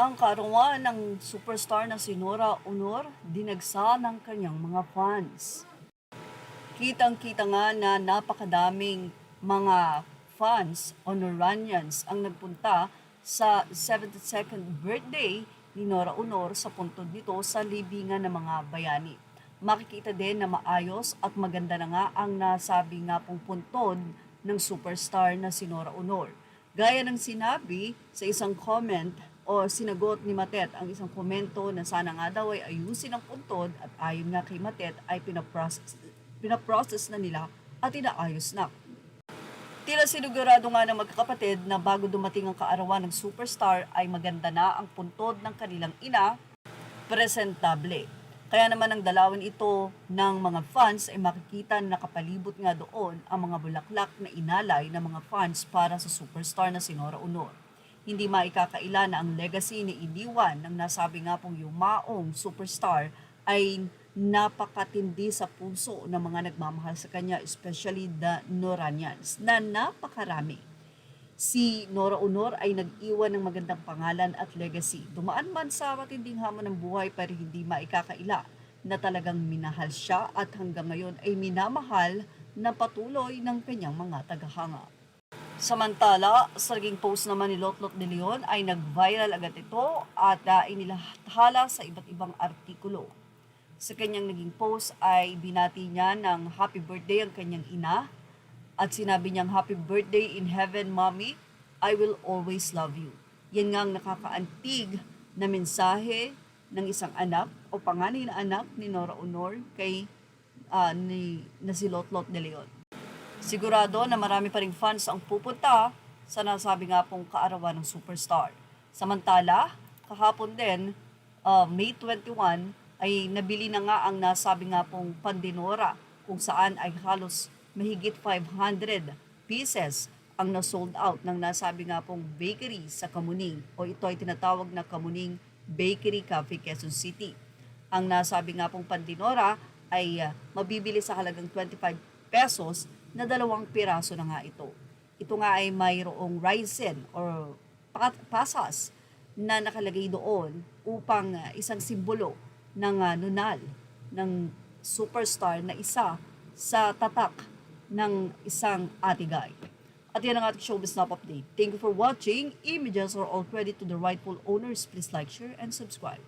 Ang kaarawan ng superstar na si Nora Aunor, dinagsa ng kanyang mga fans. Kitang-kita nga na napakadaming mga fans, Honoranians, ang nagpunta sa 72nd birthday ni Nora Aunor sa puntod nito sa libingan ng mga bayani. Makikita din na maayos at maganda na nga ang nasabi nga pong puntod ng superstar na si Nora Aunor. Gaya ng sinabi sa isang comment o sinagot ni Matet ang isang komento na sana nga daw ay ayusin ang puntod at ayon nga kay Matet ay pinaprocess na nila at inaayos na. Tila sinigurado nga ng magkakapatid na bago dumating ang kaarawan ng superstar ay maganda na ang puntod ng kanilang ina, presentable. Kaya naman ang dalawin ito ng mga fans ay makikita na nakapalibot nga doon ang mga bulaklak na inalay ng mga fans para sa superstar na si Nora Aunor. Hindi maikakaila na ang legacy ni Iniwan ng nasabi nga pong yumaong superstar ay napakatindi sa puso ng mga nagmamahal sa kanya, especially the Noranians, na napakarami. Si Nora Aunor ay nag-iwan ng magandang pangalan at legacy. Dumaan man sa matinding hamon ng buhay pero hindi maikakaila na talagang minahal siya at hanggang ngayon ay minamahal na patuloy ng kanyang mga tagahanga. Samantala, sa naging post naman ni Lotlot de Leon ay nag-viral agad ito at inilahala sa iba't ibang artikulo. Sa kanyang naging post ay binati niya ng happy birthday ang kanyang ina at sinabi niyang happy birthday in heaven, mommy, I will always love you. Yan nga ang nakakaantig na mensahe ng isang anak o panganay na anak ni Nora Aunor kay na si Lotlot de Leon. Sigurado na marami pa ring fans ang pupunta sa nasabi nga pong kaarawan ng superstar. Samantala, kahapon din, May 21, ay nabili na nga ang nasabi nga pong Pandinora kung saan ay halos mahigit 500 pieces ang na-sold out ng nasabi nga pong bakery sa Kamuning o ito ay tinatawag na Kamuning Bakery Cafe, Quezon City. Ang nasabi nga pong Pandinora ay mabibili sa halagang 25 pesos na 2 piraso na nga ito. Ito nga ay mayroong raisin or pasas na nakalagay doon upang isang simbolo ng nunal ng superstar na isa sa tatak ng isang atigay. At yan ang ating showbiz snap update. Thank you for watching. Images are all credit to the rightful owners. Please like, share, and subscribe.